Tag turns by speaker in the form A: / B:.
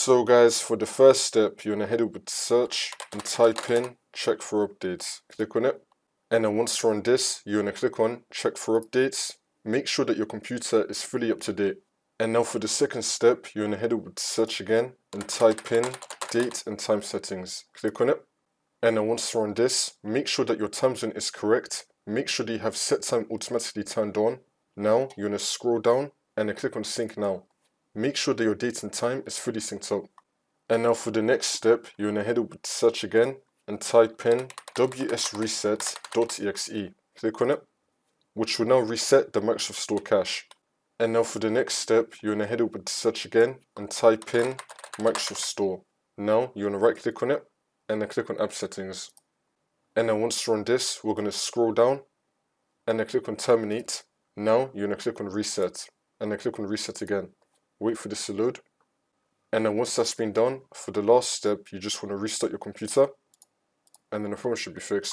A: So guys, for the first step, you're going to head over to search and type in check for updates. Click on it. And then once you're on this, you're going to click on check for updates. Make sure that your computer is fully up to date. And now for the second step, you're going to head over to search again and type in date and time settings. Click on it. And then once you're on this, make sure that your time zone is correct. Make sure that you have set time automatically turned on. Now you're going to scroll down and then click on sync now. Make sure that your date and time is fully synced up. And now for the next step, you're going to head over to search again and type in wsreset.exe. Click on it, which will now reset the Microsoft Store cache. And now for the next step, you're going to head over to search again and type in Microsoft Store. Now you're going to right click on it and then click on app settings. And then once you're on this, we're going to scroll down and then click on terminate. Now you're going to click on reset and then click on reset again. Wait for this to load. And then once that's been done, for the last step, you just want to restart your computer and then the problem should be fixed.